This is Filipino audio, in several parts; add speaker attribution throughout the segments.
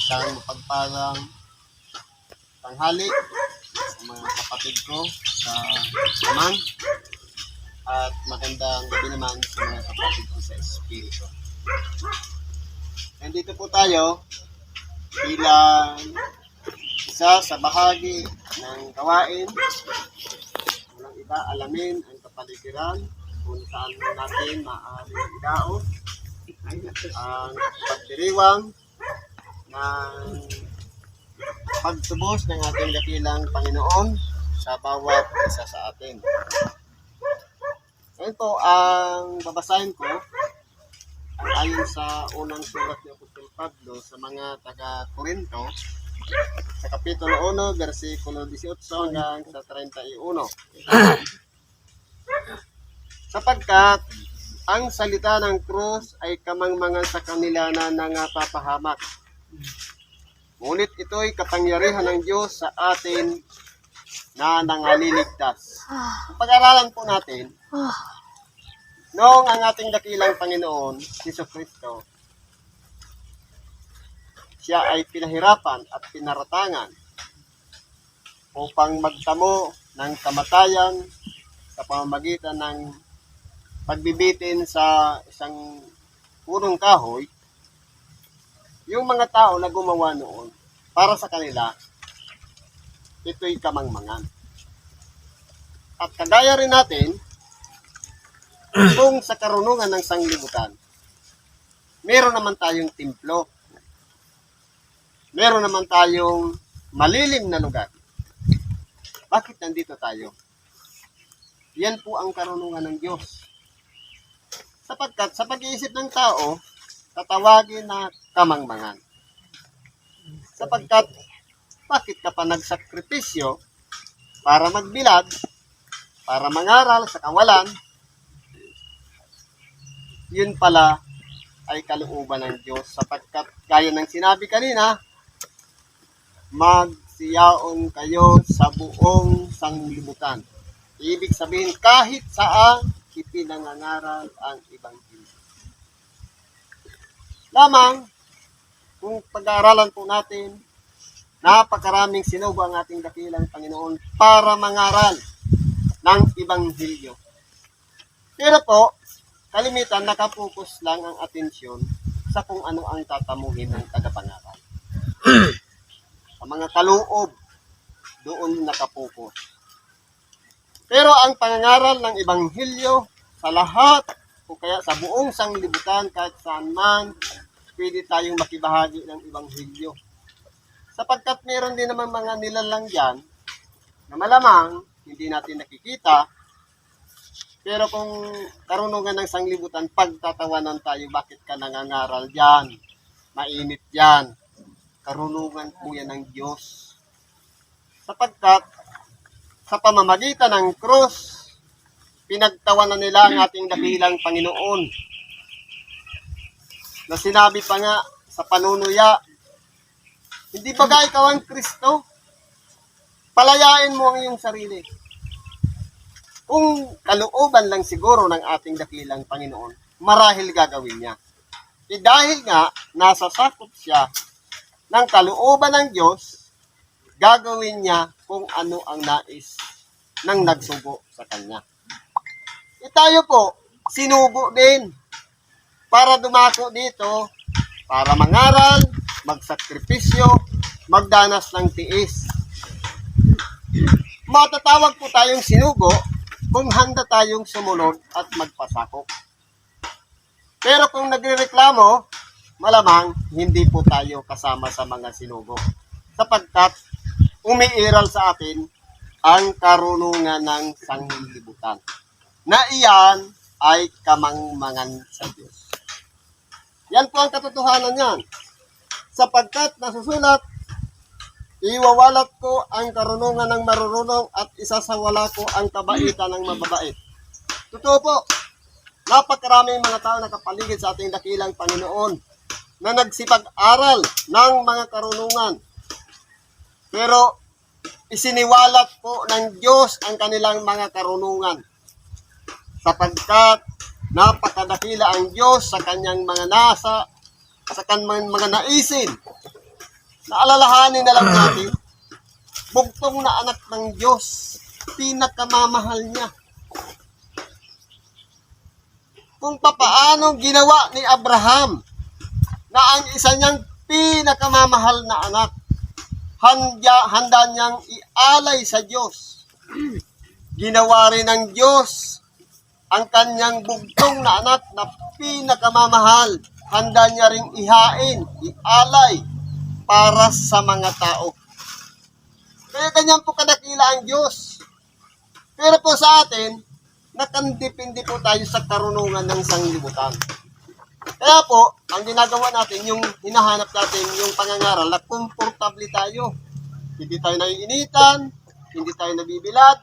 Speaker 1: Isang mapagpalang tanghali sa mga kapatid ko sa naman at magandang gabi naman sa mga kapatid ko sa Espiritu. Nandito po tayo bilang isa sa bahagi ng gawain. Walang iba, alamin ang kapaligiran kung saan natin maaaring idaos ang pagdiriwang ng pagtubos ng ating dakilang Panginoon sa bawat isa sa atin. Ngayon po, ang babasahin ko ang ayon sa unang surat ni Apostol Pablo sa mga taga-Korinto sa Kapitulo 1, versikulo 18 hanggang sa 31. Sapagkat ang salita ng krus ay kamangmangan sa kanila na nangapapahamak. Ngunit ito'y kapangyarihan ng Diyos sa atin na nangaliligtas. Kung pag-aralan po natin, noong ang ating dakilang Panginoon, Jesucristo, siya ay pinahirapan at pinaratangan upang magtamo ng kamatayan sa pamamagitan ng pagbibitin sa isang punong kahoy. Yung mga tao na gumawa noon, para sa kanila, ito'y kamangmangan. At kagaya rin natin, kung sa karunungan ng sanglibutan, meron naman tayong templo. Meron naman tayong malilim na lugar. Bakit nandito tayo? Yan po ang karunungan ng Diyos. Sapagkat sa pag-iisip ng tao, tatawagin na kamangmangan. Sapagkat, bakit ka pa nagsakripisyo para magbilad, para mangaral sa kawalan, yun pala ay kalooban ng Diyos. Sapagkat, gaya ng sinabi kanina, magsiyaon kayo sa buong sanglibutan. Ibig sabihin, kahit saan ipinangangaral ang Ebanghelyo. Lamang, kung pag-aaralan po natin, napakaraming sinubo ang ating dakilang Panginoon para mangaral ng Ebanghelyo. Pero po, kalimitan nakapokus lang ang atensyon sa kung ano ang tatamuhin ng tagapangaral. Sa mga kaloob, doon nakapokus. Pero ang pangangaral ng Ebanghelyo sa lahat o kaya sa buong sanglibutan kahit saan man, pwede tayong makibahagi ng Ebanghelyo. Sapagkat meron din naman mga nilalang dyan na malamang hindi natin nakikita. Pero kung karunungan ng sanglibutan, pagtatawanan tayo, bakit ka nangangaral dyan? Mainit dyan. Karunungan po yan ng Diyos. Sapagkat sa pamamagitan ng krus, pinagtawanan nila ang ating dakilang Panginoon. Na sinabi pa nga sa panunuya, hindi ba ikaw ang Kristo? Palayain mo ang iyong sarili. Kung kalooban lang siguro ng ating dakilang Panginoon, marahil gagawin niya. Dahil nga, nasasakop siya ng kalooban ng Diyos, gagawin niya kung ano ang nais ng nagsugo sa Kanya. Tayo po, sinugo din para dumako dito, para mangaral, magsakripisyo, magdanas ng tiis. Matatawag po tayong sinugo kung handa tayong sumunod at magpasakop. Pero kung nagrereklamo, malamang hindi po tayo kasama sa mga sinugo. Sapagkat umiiral sa atin ang karunungan ng sanglibutan. Na iyan ay kamangmangan sa Diyos. Yan po ang katotohanan niyan. Sapagkat nasusulat, iwawalat ko ang karunungan ng marurunong at isasawala ko ang kabaitan ng mababait. Totoo po, napakaraming mga tao nakapaligid sa ating dakilang Panginoon na nagsipag-aral ng mga karunungan. Pero isiniwalat po ng Diyos ang kanilang mga karunungan. Sapagkat napakadakila ang Diyos sa kanyang mga nasa, sa kanyang mga naisin. Naalalahanin na lang natin, bugtong na anak ng Diyos, pinakamamahal niya. Kung papaano ginawa ni Abraham na ang isa niyang pinakamamahal na anak, handa niyang ialay sa Diyos. Ginawa rin ng Diyos ang kanyang bugtong na anak na pinakamamahal, handa niya ring ihain, ialay para sa mga tao. Kaya ganyan po kadakila ang Diyos. Pero po sa atin, nakandepende po tayo sa karunungan ng sanglibutan. Kaya po, ang ginagawa natin, yung hinahanap natin, yung pangangaral, na komportable tayo. Hindi tayo naiinitan, hindi tayo nabibilad,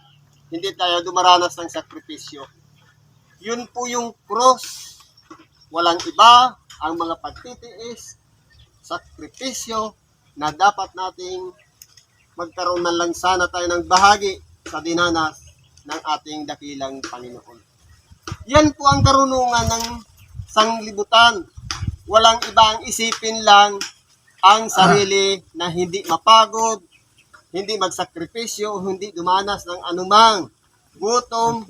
Speaker 1: hindi tayo dumaranas ng sakripisyo. Yun po yung cross. Walang iba ang mga pagtitiis, sakripisyo, na dapat nating magkaroon man lang sana tayo ng bahagi sa dinanas ng ating dakilang Panginoon. Yan po ang karunungan ng sanglibutan. Walang iba ang isipin lang ang sarili na hindi mapagod, hindi magsakripisyo, hindi dumanas ng anumang gutom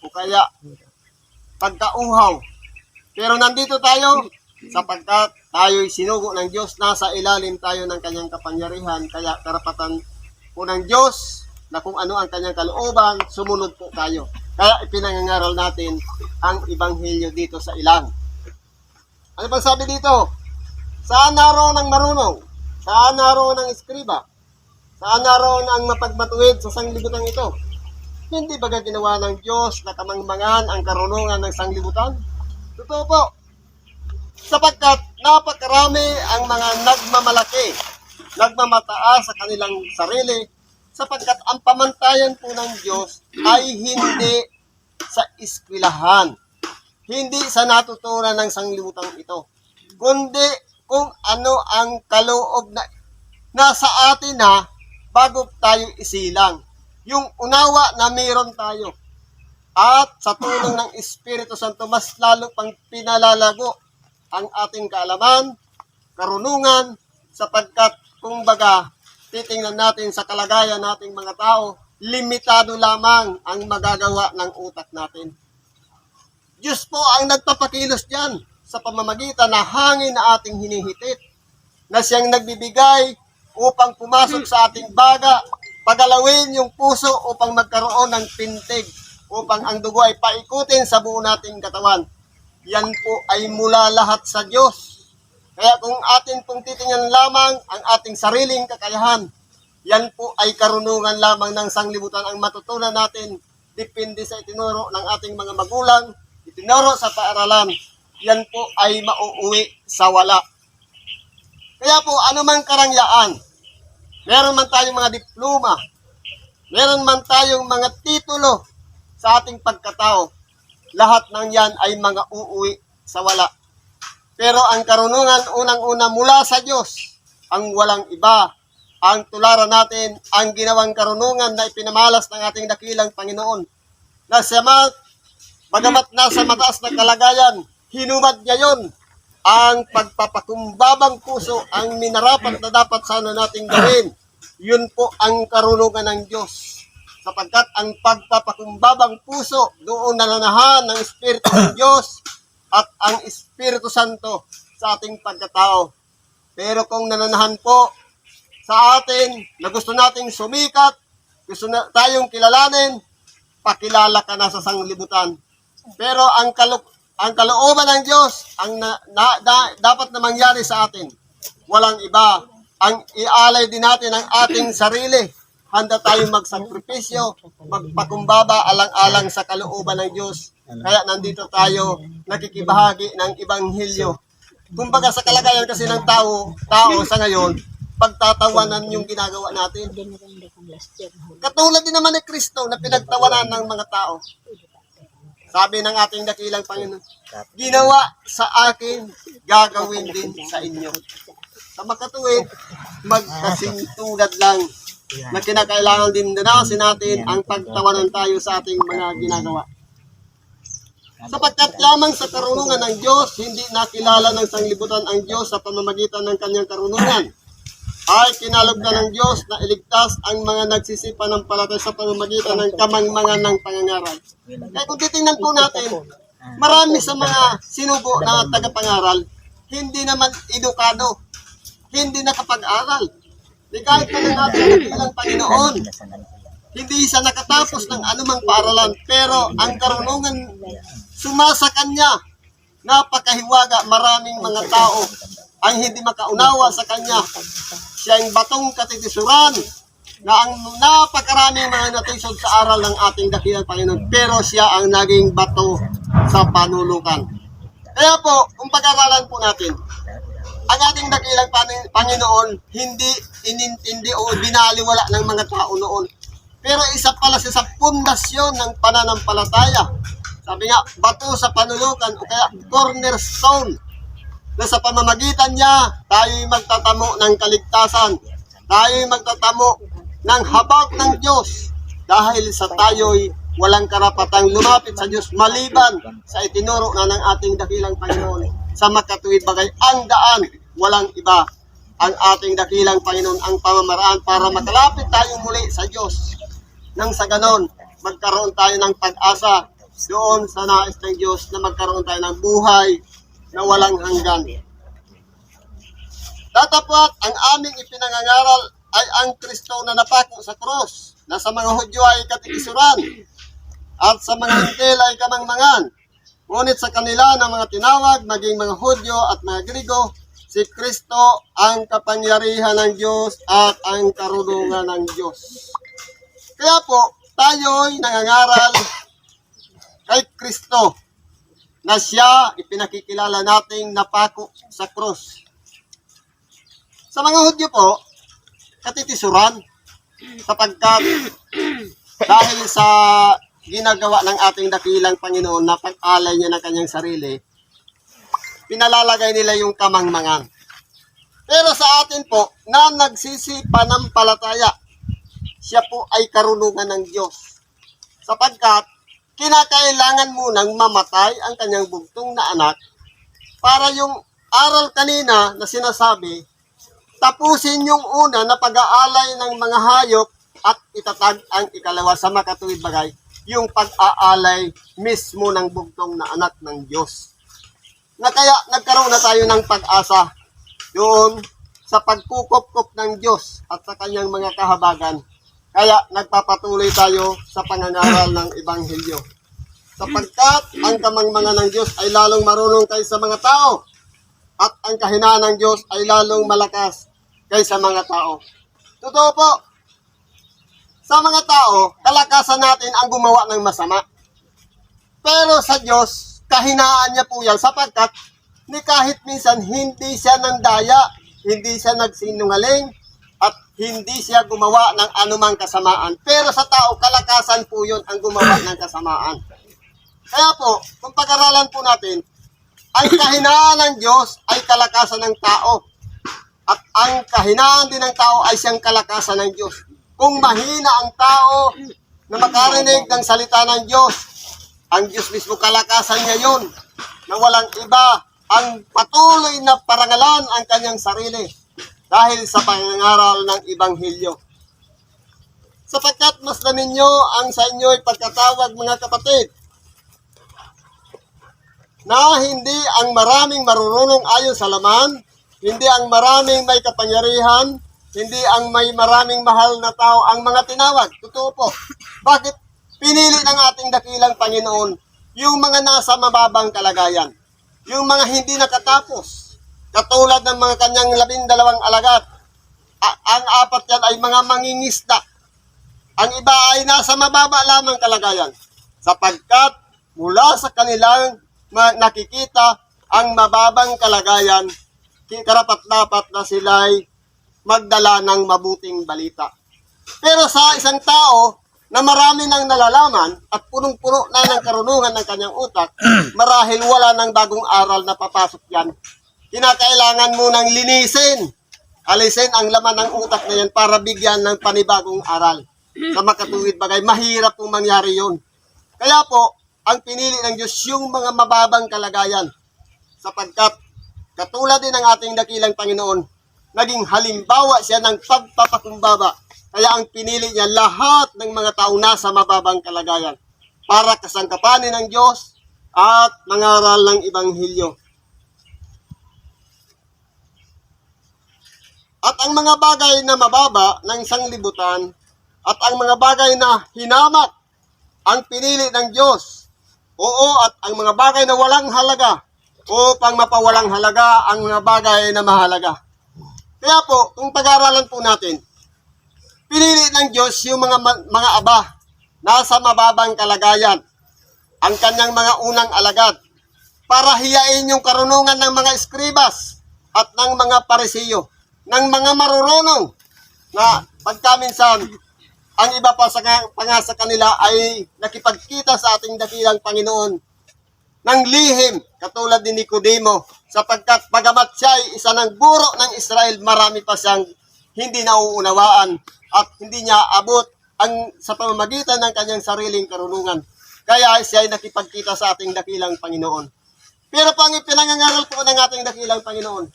Speaker 1: o kaya pagkauhaw. Pero nandito tayo sapagkat tayo'y sinugo ng Diyos, nasa ilalim tayo ng kanyang kapangyarihan, kaya karapatan po ng Diyos na kung ano ang kanyang kalooban, sumunod po tayo. Kaya ipinangangaral natin ang Ebanghelyo dito sa ilang. Ano bang sabi dito? Saan naroon ang marunong? Saan naroon ang eskriba? Saan naroon ang mapagmatuwid sa sanglibutan ito? Hindi ba ginawa ng Diyos na kamangmangan ang karunungan ng sanglibutan? Totoo po. Sapagkat napakarami ang mga nagmamalaki, nagmamataas sa kanilang sarili, sapagkat ang pamantayan po ng Diyos ay hindi sa eskwelahan, hindi sa natutunan ng sanglibutan ito, kundi kung ano ang kaloob na nasa atin na bago tayo isilang. Yung unawa na mayroon tayo. At sa tulong ng Espiritu Santo, mas lalo pang pinalalago ang ating kaalaman, karunungan, sapagkat kung baga, titingnan natin sa kalagayan nating mga tao, limitado lamang ang magagawa ng utak natin. Diyos po ang nagpapakilos diyan sa pamamagitan na hangin na ating hinihitit, na siyang nagbibigay upang pumasok sa ating baga, pagalawin yung puso upang magkaroon ng pintig, upang ang dugo ay paikutin sa buo nating katawan. Yan po ay mula lahat sa Diyos. Kaya kung atin pong titingnan lamang ang ating sariling kakayahan, yan po ay karunungan lamang ng sanglibutan ang matutunan natin. Depende sa itinuro ng ating mga magulang, itinuro sa paaralan, yan po ay mauuwi sa wala. Kaya po, anumang karangyaan, meron man tayong mga diploma, meron man tayong mga titulo sa ating pagkatao, lahat ng yan ay mga uuwi sa wala. Pero ang karunungan unang-una mula sa Diyos, ang walang iba, ang tularan natin, ang ginawang karunungan na ipinamalas ng ating dakilang Panginoon. Na siya bagamat nasa mataas na kalagayan, hinumad niya yon. Ang pagpapakumbabang puso, ang minarapat na dapat sana nating gawin. Yun po ang karunungan ng Diyos. Sapagkat ang pagpapakumbabang puso, doon nananahan ng Espiritu ng Diyos at ang Espiritu Santo sa ating pagkatao. Pero kung nananahan po sa atin na gusto nating sumikat, gusto na tayong kilalanin, pakilala ka na sa sanglibutan. Pero ang kalooban ng Diyos, ang dapat na mangyari sa atin, walang iba. Ang ialay din natin ang ating sarili. Handa tayong magsakripisyo, magpakumbaba alang-alang sa kalooban ng Diyos. Kaya nandito tayo nakikibahagi ng Ebanghelyo. Kumbaga sa kalagayan kasi ng tao sa ngayon, pagtatawanan yung ginagawa natin. Katulad din naman ni Kristo na pinagtawanan ng mga tao. Sabi ng ating dakilang Panginoon, ginawa sa akin, gagawin din sa inyo. Sa makatuwid, magkasintulad lang na kinakailangan din danasin natin ang pagtawanan tayo sa ating mga ginagawa. Sapagkat lamang sa karunungan ng Diyos, hindi nakilala ng sanglibutan ang Diyos sa pamamagitan ng kanyang karunungan. ay kinalugdan ng Diyos na iligtas ang mga nagsisipanampalataya sa pamamagitan ng kamangmangan ng pangangaral. Kaya kung titingnan po natin, marami sa mga sinubo na tagapangaral, hindi naman edukado, hindi nakapag-aral. Di kahit pa ng ating dakilang Panginoon, hindi siya nakatapos ng anumang paaralan, pero ang karunungan sumasa kanya, napakahiwaga, maraming mga tao ang hindi makaunawa sa kanya. Siya ang batong katitisuran na ang napakaraming mga natisod sa aral ng ating dakilang Panginoon, pero siya ang naging bato sa panulukan. Kaya po, kung pag-aralan po natin, ang ating dakilang Panginoon hindi inintindi o binaliwala ng mga tao noon. Pero isa pala siya sa pundasyon ng pananampalataya. Sabi nga, bato sa panulukan o kaya cornerstone, na sa pamamagitan niya, tayo'y magtatamo ng kaligtasan. Tayo'y magtatamo ng habag ng Diyos dahil sa tayo'y walang karapatang lumapit sa Diyos maliban sa itinuro na ng ating dakilang Panginoon. Sa makatuwid bagay, ang daan, walang iba. Ang ating dakilang Panginoon ang pamamaraan para makalapit tayo muli sa Diyos. Nang sa ganon, magkaroon tayo ng pag-asa doon sa nais ng Diyos na magkaroon tayo ng buhay na walang hanggan. Datapwat, ang aming ipinangangaral ay ang Kristo na napako sa krus, na sa mga Hudyo ay katikisuran, at sa mga Hintil ay kamangmangan. Ngunit sa kanila ng mga tinawag, maging mga Hudyo at mga Grigo, si Kristo ang kapangyarihan ng Diyos at ang karunungan ng Diyos. Kaya po, tayo'y nangangaral kay Kristo, na siya ipinakikilala nating napako sa krus. Sa mga Hudyo po, katitisuran, sapagkat dahil sa ginagawa ng ating dakilang Panginoon na pag-alay niya ng kanyang sarili, pinalalagay nila yung kamangmangan. Pero sa atin po, na nagsisipanampalataya, siya po ay karunungan ng Diyos. Sapagkat kinakailangan munang mamatay ang kanyang bugtong na anak para yung aral kanina na sinasabi, tapusin yung una na pag-aalay ng mga hayop at itatag ang ikalawa sa makatuwid bagay, yung pag-aalay mismo ng bugtong na anak ng Diyos. Na kaya nagkaroon na tayo ng pag-asa doon sa pagkukop-kop ng Diyos at sa kanyang mga kahabagan. Kaya nagpapatuloy tayo sa pangangaral ng Ebanghelyo. Sapagkat ang kamangmangan ng Diyos ay lalong marunong kaysa mga tao at ang kahinaan ng Diyos ay lalong malakas kaysa mga tao. Totoo po, sa mga tao, kalakasan natin ang gumawa ng masama. Pero sa Diyos, kahinaan niya po yan sapagkat ni kahit minsan hindi siya nandaya, hindi siya nagsinungaling, at hindi siya gumawa ng anumang kasamaan. Pero sa tao, kalakasan po yun ang gumawa ng kasamaan. Kaya po, kung pag-aralan po natin, ang kahinaan ng Diyos ay kalakasan ng tao. At ang kahinaan din ng tao ay siyang kalakasan ng Diyos. Kung mahina ang tao na makarinig ng salita ng Diyos, ang Diyos mismo kalakasan niya yun, na walang iba ang patuloy na parangalan ang kanyang sarili dahil sa pangangaral ng Ebanghelyo. Sapagkat mas namin nyo ang sa inyo'y pagkatawag, mga kapatid, na hindi ang maraming marurunong ayon sa laman, hindi ang maraming may kapangyarihan, hindi ang may maraming mahal na tao ang mga tinawag. Totoo po. Bakit pinili ng ating dakilang Panginoon yung mga nasa mababang kalagayan, yung mga hindi nakatapos, katulad ng mga kanyang 12 alagad. Ang 4 yan ay mga mangingisda. Ang iba ay nasa mababa lamang kalagayan, sapagkat mula sa kanilang nakikita ang mababang kalagayan, karapat-dapat na sila'y magdala ng mabuting balita. Pero sa isang tao na marami nang nalalaman at punong-puno na ng karunungan ng kanyang utak, marahil wala ng bagong aral na papasok yan. Kinakailangan mo nang linisin, alisin ang laman ng utak na yan para bigyan ng panibagong aral. Sa makatuwid bagay, mahirap pong mangyari yun. Kaya po, ang pinili ng Diyos yung mga mababang kalagayan. Sapagkat, katulad din ng ating dakilang Panginoon, naging halimbawa siya ng pagpapakumbaba. Kaya ang pinili niya lahat ng mga tao nasa mababang kalagayan para kasangkapanin ng Diyos at mangaral ng Ibanghilyo. At ang mga bagay na mababa ng sanglibutan at ang mga bagay na hinamat ang pinili ng Diyos. Oo, at ang mga bagay na walang halaga upang mapawalang halaga ang mga bagay na mahalaga. Kaya po, kung pag-aaralan po natin, pinili ng Diyos yung mga aba nasa mababang kalagayan, ang kanyang mga unang alagad, para hiyain yung karunungan ng mga eskribas at ng mga parisiyo, ng mga marurunong na pagkaminsan ang iba pa sa kanila ay nakipagkita sa ating dakilang Panginoon ng lihim katulad ni Nicodemo, sapagkat bagamat siya ay isa ng guro ng Israel, marami pa siyang hindi nauunawaan at hindi niya abot ang sa pamamagitan ng kanyang sariling karunungan. Kaya siya ay nakipagkita sa ating dakilang Panginoon. Pero pang ipinangangaral po ng ating dakilang Panginoon,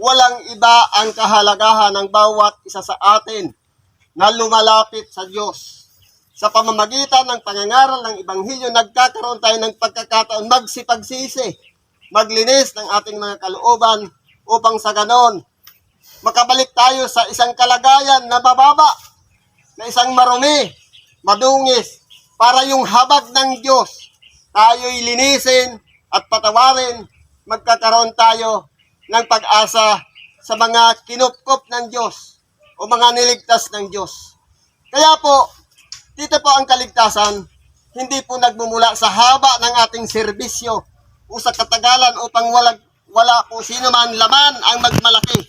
Speaker 1: walang iba ang kahalagahan ng bawat isa sa atin na lumalapit sa Diyos. Sa pamamagitan ng pangangaral ng Ibanghilyo, nagkakaroon tayo ng pagkakataon magsipagsisi, maglinis ng ating mga kalooban upang sa ganon, makabalik tayo sa isang kalagayan na mababa, na isang marumi, madungis, para yung habag ng Diyos, tayo'y linisin at patawarin, magkakaroon tayo ng pag-asa sa mga kinupkop ng Diyos o mga niligtas ng Diyos. Kaya po, dito po ang kaligtasan, hindi po nagmumula sa haba ng ating serbisyo o sa katagalan upang wala po sino man laman ang magmalaki,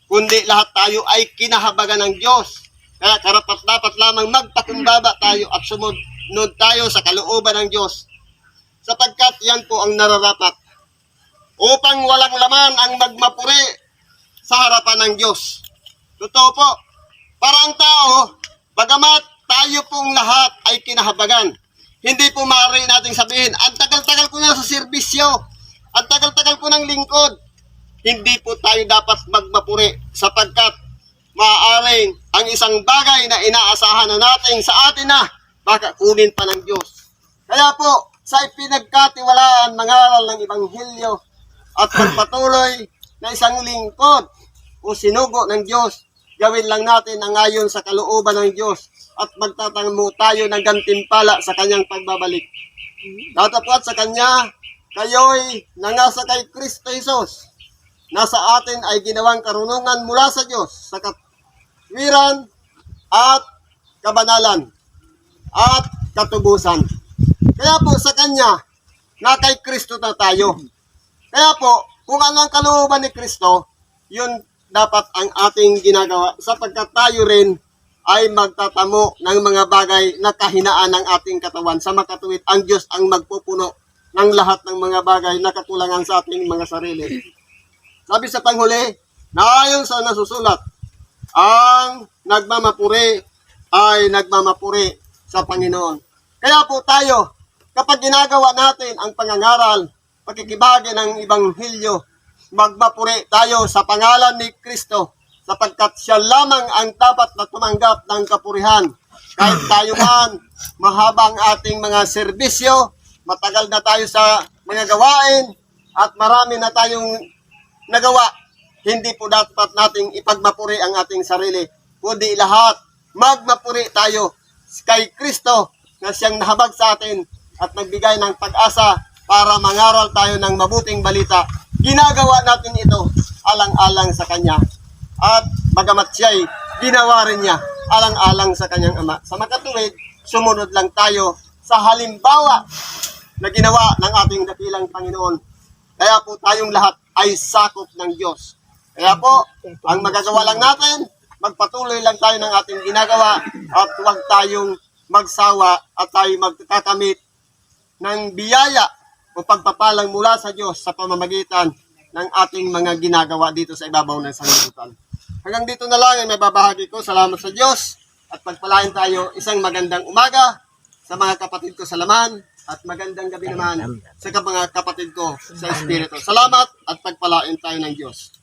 Speaker 1: kundi lahat tayo ay kinahabagan ng Diyos. Kaya karapat-dapat lamang magpakumbaba tayo at sumunod tayo sa kalooban ng Diyos, sapagkat yan po ang nararapat upang walang laman ang magmapuri sa harapan ng Diyos. Totoo po, para ang tao, bagamat tayo pong lahat ay kinahabagan, hindi po maaari nating sabihin, ang tagal-tagal ko na sa serbisyo, ang tagal-tagal ko ng lingkod, hindi po tayo dapat magmapuri, sapagkat maaaring ang isang bagay na inaasahan na natin sa atin na baka kunin pa ng Diyos. Kaya po, sa ipinagkatiwalaan mangaral ng Ibanghilyo at pagpatuloy na isang lingkod o sinugo ng Diyos, gawin lang natin ang ayon sa kalooban ng Diyos at magtatango tayo ng gantimpala sa kanyang pagbabalik. Datapwat sa kanya, kayo'y nangasa kay Kristo Jesus, na sa atin ay ginawang karunungan mula sa Diyos sa katwiran at kabanalan at katubusan. Kaya po sa kanya, na kay Kristo na tayo. Kaya po, kung ano ang kalooban ni Kristo, yun dapat ang ating ginagawa, sapagkat tayo rin ay magtatamo ng mga bagay na kahinaan ng ating katawan. Sa makatuwid, ang Diyos ang magpupuno ng lahat ng mga bagay na kakulangan sa ating mga sarili. Sabi sa panghuli, na ayon sa nasusulat, ang nagmamapuri ay nagmamapuri sa Panginoon. Kaya po tayo, kapag ginagawa natin ang pangangaral, pagkikibahagi ng Ibanghilyo, magmapuri tayo sa pangalan ni Kristo, sapagkat siya lamang ang dapat na tumanggap ng kapurihan. Kahit tayo man, mahabang ating mga serbisyo, matagal na tayo sa mga gawain, at marami na tayong nagawa, hindi po dapat nating ipagmapuri ang ating sarili, kundi lahat, magmapuri tayo kay Kristo na siyang nahabag sa atin at nagbigay ng pag-asa para mangaral tayo ng mabuting balita. Ginagawa natin ito alang-alang sa Kanya. At bagamat siya'y ginawa rin niya alang-alang sa Kanyang Ama. Sa makatuwid, sumunod lang tayo sa halimbawa na ginawa ng ating dakilang Panginoon. Kaya po tayong lahat ay sakop ng Diyos. Kaya po, ang magagawa lang natin, magpatuloy lang tayo ng ating ginagawa at huwag tayong magsawa at tayo magkakamit ng biyaya o pagpapalang mula sa Diyos sa pamamagitan ng ating mga ginagawa dito sa ibabaw ng sanglibutan. Hanggang dito na lang ang may babahagi ko. Salamat sa Diyos at pagpalain tayo isang magandang umaga sa mga kapatid ko sa laman at magandang gabi naman sa mga kapatid ko sa Espiritu. Salamat at pagpalain tayo ng Diyos.